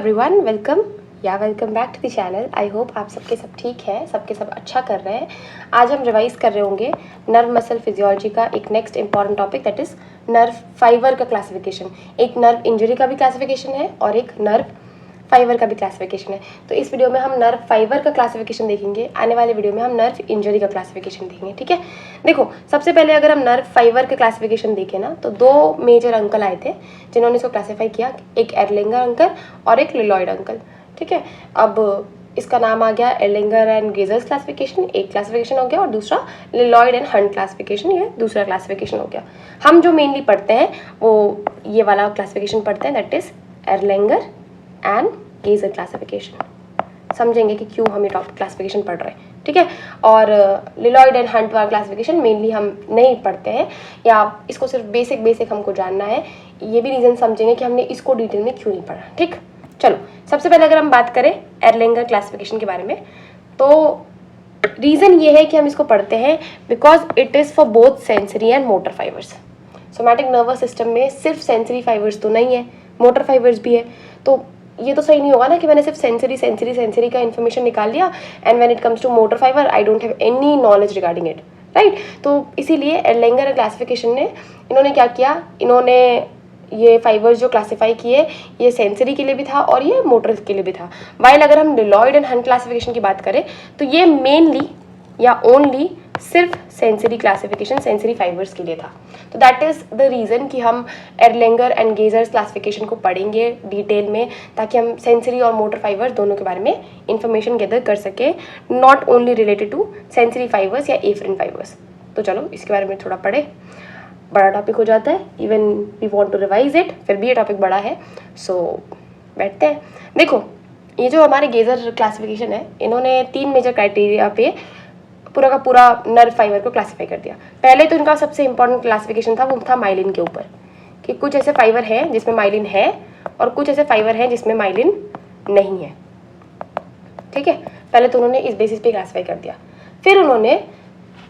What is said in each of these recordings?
Everyone, welcome back to the channel. I hope आप सबके सब ठीक है, सबके सब अच्छा कर रहे हैं। आज हम रिवाइज कर रहे होंगे नर्व मसल फिजियोलॉजी का एक next important topic, that is nerve fibre का क्लासिफिकेशन। एक नर्व इंजरी का भी क्लासिफिकेशन है और एक नर्व फाइबर का भी क्लासिफिकेशन है। तो इस वीडियो में हम नर्व फाइबर का क्लासिफिकेशन देखेंगे, आने वाले वीडियो में हम नर्व इंजरी का क्लासिफिकेशन देखेंगे। ठीक है, देखो सबसे पहले अगर हम नर्व फाइबर का क्लासिफिकेशन देखें ना, तो दो मेजर अंकल आए थे जिन्होंने इसको क्लासीफाई किया, एक एर्लिंगर अंकल और एक लिलॉयड अंकल। ठीक है, अब इसका नाम आ गया एर्लिंगर एंड गेजर्स क्लासिफिकेशन, एक क्लासिफिकेशन हो गया, और दूसरा लिलॉयड एंड हंट क्लासिफिकेशन, ये दूसरा क्लासिफिकेशन हो गया। हम जो मेनली पढ़ते हैं वो ये वाला क्लासिफिकेशन पढ़ते हैं, दैट इज एर्लिंगर एंड गेजर क्लासिफिकेशन। समझेंगे कि क्यों हम ये टॉपिक क्लासिफिकेशन पढ़ रहे हैं। ठीक है, और लिलॉयड एंड हंट वाला क्लासिफिकेशन मेनली हम नहीं पढ़ते हैं, या इसको सिर्फ बेसिक हमको जानना है। ये भी रीज़न समझेंगे कि हमने इसको डिटेल में क्यों नहीं पढ़ा। ठीक, चलो सबसे पहले अगर हम बात करें एर्लिंगर क्लासिफिकेशन के बारे में, तो रीज़न ये है कि हम इसको पढ़ते हैं because it is for both sensory and motor fibres. Somatic nervous system में सिर्फ सेंसरी फाइबर्स तो नहीं है, मोटर फाइबर्स भी है। तो ये तो सही नहीं होगा ना कि मैंने सिर्फ सेंसरी का इन्फॉर्मेशन निकाल लिया and when it comes to motor fiber I don't have any knowledge regarding it, right. तो इसीलिए एर्लिंगर क्लासिफिकेशन ने इन्होंने क्या किया, इन्होंने ये फाइबर्स जो क्लासीफाई किए ये सेंसरी के लिए भी था और ये मोटर के लिए भी था। वाइल अगर हम लिलॉयड एंड हंट क्लासिफिकेशन की बात करें तो ये मेनली या ओनली सिर्फ सेंसरी क्लासिफिकेशन, सेंसरी फाइबर्स के लिए था। तो दैट इज़ द रीज़न कि हम एर्लिंगर एंड गेजर्स क्लासिफिकेशन को पढ़ेंगे डिटेल में, ताकि हम सेंसरी और मोटर फाइबर्स दोनों के बारे में इंफॉर्मेशन गैदर कर सकें, not only related to sensory fibers या एफरेन फाइबर्स। तो चलो इसके बारे में थोड़ा पढ़े, बड़ा टॉपिक हो जाता है, even we want to revise it, फिर भी ये टॉपिक बड़ा है। सो बैठते हैं। देखो ये जो हमारे गेजर क्लासिफिकेशन है, इन्होंने 3 मेजर क्राइटेरिया पे पूरा का पूरा नर्व फाइबर को क्लासीफाई कर दिया। पहले तो इनका सबसे इंपॉर्टेंट क्लासिफिकेशन था, वो था माइलिन के ऊपर, कि कुछ ऐसे फाइबर हैं जिसमें माइलिन है और कुछ ऐसे फाइबर हैं जिसमें माइलिन नहीं है। ठीक है, पहले तो उन्होंने इस बेसिस पे क्लासीफाई कर दिया। फिर उन्होंने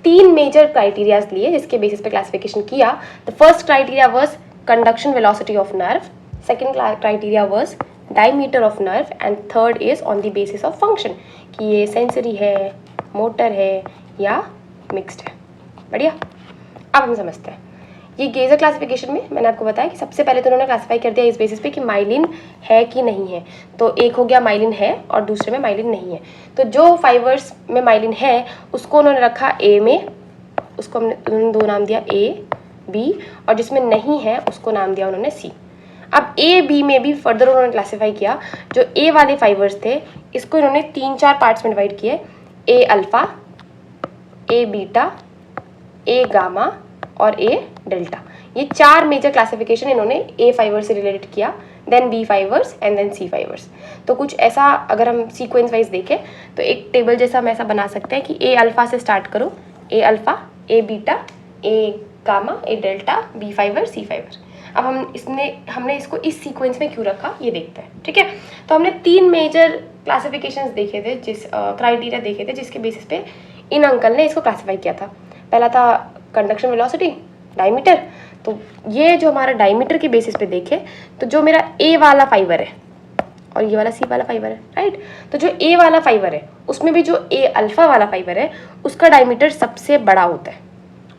3 मेजर क्राइटेरियाज लिए जिसके बेसिस पे क्लासिफिकेशन किया। The first criteria was conduction velocity of nerve, second criteria was diameter of nerve, and third is on the basis of function, कि ये सेंसरी है, मोटर है या मिक्स्ड है। बढ़िया, अब हम समझते हैं ये गेजर क्लासिफिकेशन में मैंने आपको बताया कि सबसे पहले तो उन्होंने क्लासिफाई कर दिया इस बेसिस पे कि माइलिन है कि नहीं है। तो एक हो गया माइलिन है और दूसरे में माइलिन नहीं है। तो जो फाइबर्स में माइलिन है उसको उन्होंने रखा ए में, उसको उन्होंने 2 नाम दिया, ए बी, और जिसमें नहीं है उसको नाम दिया उन्होंने सी। अब ए बी में भी फर्दर उन्होंने क्लासीफाई किया। जो ए वाले फाइबर्स थे इसको इन्होंने 3-4 पार्ट्स में डिवाइड किए, A alpha, A beta, A gamma और ए डेल्टा। ये 4 मेजर क्लासिफिकेशन इन्होंने ए फाइबर से रिलेटेड किया, then B fibers and then C fibers. तो कुछ ऐसा अगर हम सीक्वेंस वाइज देखें तो एक टेबल जैसा हम ऐसा बना सकते हैं कि ए अल्फा से स्टार्ट करो, A alpha, A beta, A gamma, A delta, B fibre, C fibre. अब हमने इसको इस सीक्वेंस में क्यों रखा ये देखते हैं। ठीक है, तो हमने 3 मेजर क्लासिफिकेशंस देखे थे, क्राइटेरिया देखे थे जिसके बेसिस पे इन अंकल ने इसको क्लासीफाई किया था। पहला था कंडक्शन वेलोसिटी, डायमीटर। तो ये जो हमारा डायमीटर के बेसिस पे देखे तो जो मेरा ए वाला फाइबर है और ये वाला सी वाला फाइबर है, राइट। तो जो ए वाला फाइबर है उसमें भी जो ए अल्फा वाला फाइबर है उसका डायमीटर सबसे बड़ा होता है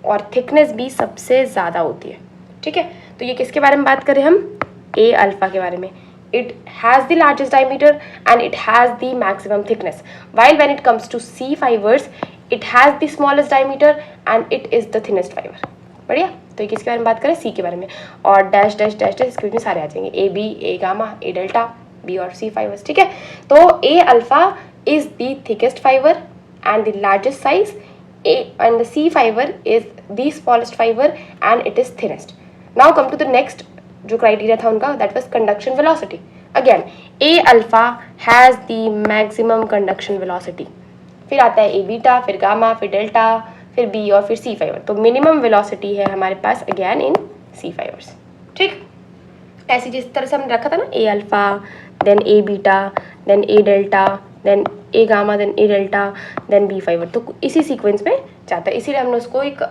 और थिकनेस भी सबसे ज़्यादा होती है। ठीक है, तो ये किसके बारे में बात करें हम, ए अल्फा के बारे में। It has the largest diameter and it has the maximum thickness. While when it comes to C fibers, it has the smallest diameter and it is the thinnest fiber. बढ़िया, तो ये किसके बारे में बात करें, सी के बारे में। और डैश डैश डैश डैश इसके बीच में सारे आ जाएंगे, A B, A gamma, A delta, B और सी फाइबर्स। ठीक है, तो A alpha is the thickest fibre and the largest size, A and the C fibre is the smallest fibre and it is thinnest. Now come to the next जो criteria था उनका, that was conduction velocity. Again A alpha has the maximum conduction velocity, फिर आता है A beta, फिर gamma, फिर delta, फिर B और फिर सी फाइबर। तो मिनिमम वेलोसिटी है हमारे पास अगेन इन सी फाइबर्स। ठीक, ऐसी जिस तरह से हमने रखा था ना, ए alpha, then A beta, then A delta, then A gamma, then A delta, then B fibre, तो इसी सीक्वेंस में जाता है, इसीलिए हमने उसको एक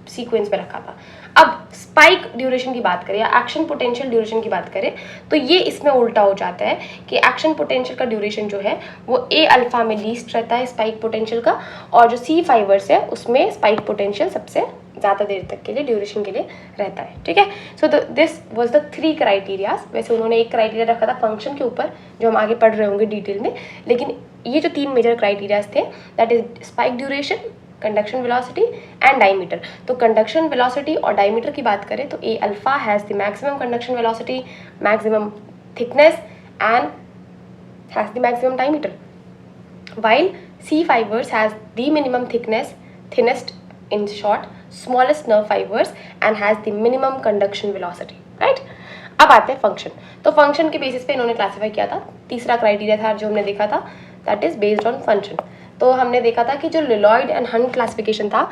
सीक्वेंस में रखा था। अब स्पाइक ड्यूरेशन की बात करें या एक्शन पोटेंशियल ड्यूरेशन की बात करें तो ये इसमें उल्टा हो जाता है कि एक्शन पोटेंशियल का ड्यूरेशन जो है वो ए अल्फा में लीस्ट रहता है स्पाइक पोटेंशियल का, और जो सी फाइवर्स है उसमें स्पाइक पोटेंशियल सबसे ज़्यादा देर तक के लिए ड्यूरेशन के लिए रहता है। ठीक है, so this was the 3 criterias. वैसे उन्होंने एक क्राइटेरिया रखा था फंक्शन के ऊपर जो हम आगे पढ़ रहे होंगे डिटेल में, लेकिन ये जो 3 मेजर क्राइटेरियाज थे that is spike duration, conduction velocity and diameter. तो कंडक्शन वेलोसिटी और डायमीटर की बात करें तो A alpha has the maximum conduction velocity, maximum thickness and has the maximum diameter, while C fibers has the minimum thickness, thinnest in short, smallest nerve fibers and has the minimum conduction velocity, right? अब आते हैं function. तो function के basis पे इन्होंने classify किया था। तीसरा क्राइटेरिया था जो हमने देखा था that is based on function. तो हमने देखा था कि जो लिलॉयड एंड हंट क्लासिफिकेशन था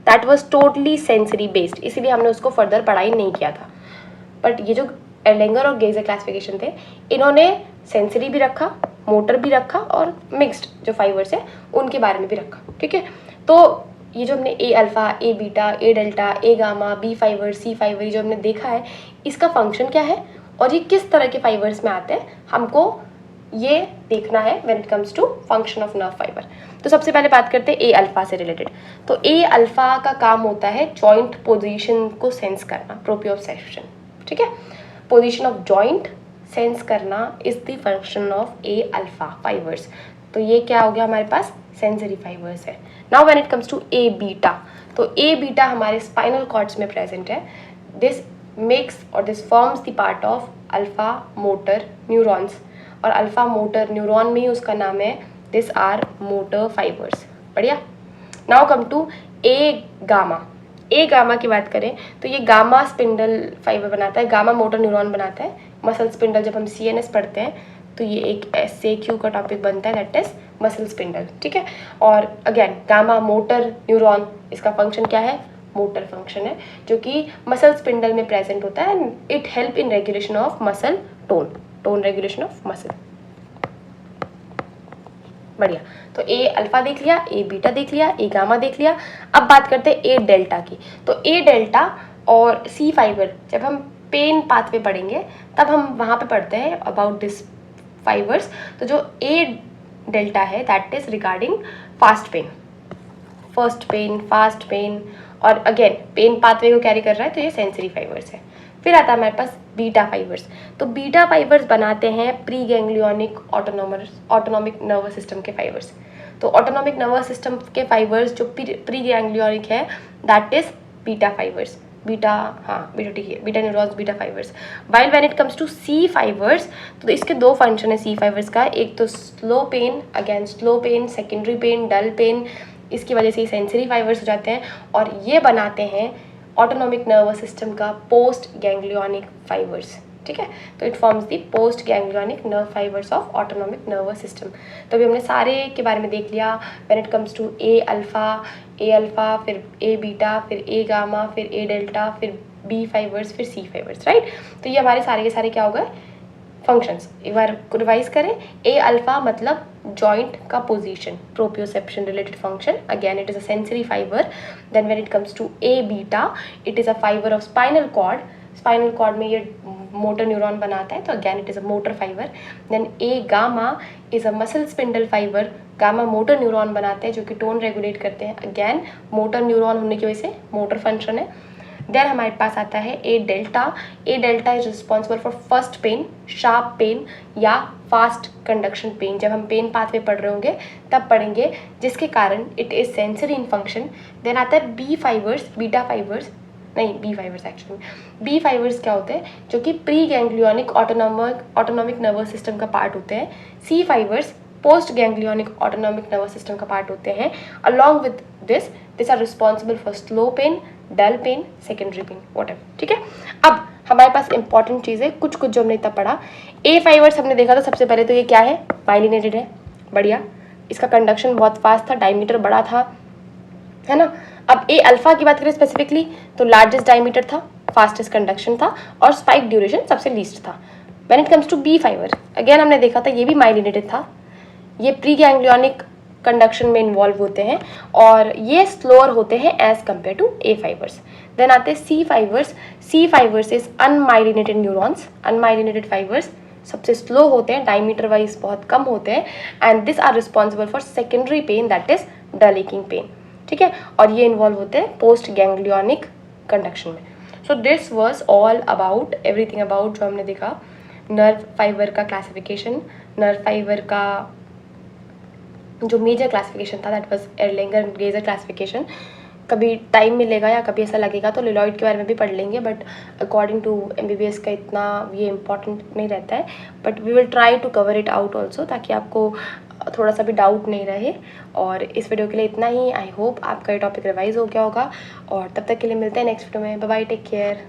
that was totally sensory based, इसीलिए हमने उसको फर्दर पढ़ाई नहीं किया था। बट ये जो एर्लेंगर और गेजर क्लासिफिकेशन थे इन्होंने सेंसरी भी रखा, मोटर भी रखा और मिक्स्ड जो फाइबर्स है उनके बारे में भी रखा। ठीक है, तो ये जो हमने A alpha, A beta, A delta, A gamma, B fibre, C fibre ये जो हमने देखा है इसका फंक्शन क्या है और ये किस तरह के फाइबर्स में आते हैं हमको ये देखना है when it comes to function of nerve fiber. तो सबसे पहले बात करते हैं ए अल्फा से रिलेटेड। तो ए अल्फा का काम होता है जॉइंट पोजीशन को सेंस करना, प्रोप्रियोसेप्शन। ठीक है, पोजीशन ऑफ जॉइंट सेंस करना is the function of A alpha fibers. तो ये क्या हो गया हमारे पास सेंसरी फाइबर्स है। Now when it comes to A beta, तो ए बीटा हमारे स्पाइनल कॉर्ड्स में प्रेजेंट है। दिस मेक्स और this forms the part of alpha motor neurons, और अल्फा मोटर न्यूरॉन में ही उसका नाम है दिस आर मोटर फाइबर्स। बढ़िया। Now come to A gamma. A gamma की बात करें तो ये गामा स्पिंडल फाइबर बनाता है, गामा मोटर न्यूरॉन बनाता है। मसल स्पिंडल जब हम CNS पढ़ते हैं तो ये एक SAQ का टॉपिक बनता है दैट इज मसल स्पिंडल। ठीक है, और अगेन गामा मोटर न्यूरॉन इसका फंक्शन क्या है, मोटर फंक्शन है जो कि मसल स्पिंडल में प्रेजेंट होता है and it help in regulation of muscle tone, tone regulation of muscle. बढ़िया, तो ए अल्फा देख लिया, ए बीटा देख लिया, ए गामा देख लिया। अब बात करते हैं ए डेल्टा की। तो ए डेल्टा और सी फाइबर जब हम पेन पाथवे पढ़ेंगे तब हम वहाँ पे पढ़ते हैं अबाउट दिस फाइबर्स। तो जो ए डेल्टा है that is regarding fast pain, first pain, fast pain, और अगेन पेन पाथवे को कैरी कर रहा है तो ये सेंसरी फाइबर्स है। फिर आता है हमारे पास बीटा फाइबर्स। तो बीटा फाइबर्स बनाते हैं pre ganglionic autonomic nervous system के फाइबर्स। तो ऑटोनॉमिक नर्वस सिस्टम के फाइबर्स जो प्री गैंग्लियोनिक है that is beta fibers, beta, हाँ बीटा, ठीक है, beta neurons, beta fibers. While when it comes to C fibers तो इसके 2 फंक्शन है सी फाइबर्स का, एक तो slow pain, again slow pain, secondary pain, dull pain, इसकी वजह से सेंसरी फाइबर्स हो जाते हैं और ये बनाते हैं ऑटोनॉमिक नर्वस सिस्टम का पोस्ट गैंग्लियोनिक फाइबर्स। ठीक है, तो it forms the post ganglionic nerve fibers of autonomic nervous system. तो अभी हमने सारे के बारे में देख लिया when it comes to A alpha, फिर ए बीटा, फिर ए गामा, फिर ए डेल्टा, फिर बी फाइबर्स, फिर सी फाइबर्स, राइट। तो ये हमारे सारे के सारे क्या हो गए फंक्शंस। एक बार रिवाइज करें, ए अल्फा मतलब जॉइंट का position, proprioception related function, again it is a sensory fiber. Then when it comes to A beta it is a fiber of spinal cord, spinal cord में ये motor neuron बनाता है तो again it is a motor fiber. Then A gamma is a muscle spindle fiber, gamma motor neuron बनाते हैं जो कि tone regulate करते हैं, अगेन मोटर न्यूरॉन होने की वजह से मोटर फंक्शन है। देन हमारे पास आता है A delta. A delta is responsible for first pain, sharp pain या फास्ट कंडक्शन पेन। जब हम पेन पाथवे पढ़ रहे होंगे तब पढ़ेंगे, जिसके कारण it is sensory in function. Then आता है बी फाइबर्स, बीटा फाइबर्स नहीं, B fibres actually. B fibres क्या होते हैं जो कि pre ganglionic autonomic nervous system का पार्ट होते हैं। C fibres post ganglionic autonomic nervous system का पार्ट होते हैं। Along with this are responsible for slow pain, dull pain, secondary pain, whatever. ठीक है, अब हमारे पास इंपॉर्टेंट चीज़ है कुछ जो हमने इतना पढ़ा। ए फाइबर्स हमने देखा था सबसे पहले, तो ये क्या है, माइलिनेटेड है। बढ़िया, इसका कंडक्शन बहुत फास्ट था, डायमीटर बड़ा था, है ना। अब ए अल्फा की बात करें स्पेसिफिकली तो लार्जेस्ट डायमीटर था, फास्टेस्ट कंडक्शन था और स्पाइक ड्यूरेशन सबसे लीस्ट था। When it comes to B fibre again हमने देखा था ये भी माइलिनेटेड था, ये प्री गैंग्लियोनिक कंडक्शन में इन्वॉल्व होते हैं और ये स्लोअर होते हैं as compare to A fibres. Then आते हैं C fibres. C fibres is unmyelinated neurons. Unmyelinated fibres सबसे स्लो होते हैं, डायमीटर वाइज बहुत कम होते हैं, and this are responsible for secondary pain that is dull aching pain. ठीक है, और ये इन्वॉल्व होते हैं पोस्ट गैंग्लियोनिक कंडक्शन में. So this was all about everything about जो हमने देखा नर्व फाइबर का क्लासिफिकेशन. नर्व फाइबर का जो मेजर क्लासिफिकेशन था दैट वाज एर्लिंगर गेजर क्लासिफिकेशन. कभी टाइम मिलेगा या कभी ऐसा लगेगा तो लिलॉइड के बारे में भी पढ़ लेंगे, बट अकॉर्डिंग टू MBBS का इतना ये इम्पॉर्टेंट नहीं रहता है, but we will try to cover it out also ताकि आपको थोड़ा सा भी डाउट नहीं रहे. और इस वीडियो के लिए इतना ही. आई होप आपका ये टॉपिक रिवाइज हो गया होगा, और तब तक के लिए मिलते हैं नेक्स्ट वीडियो में. Bye bye, take care.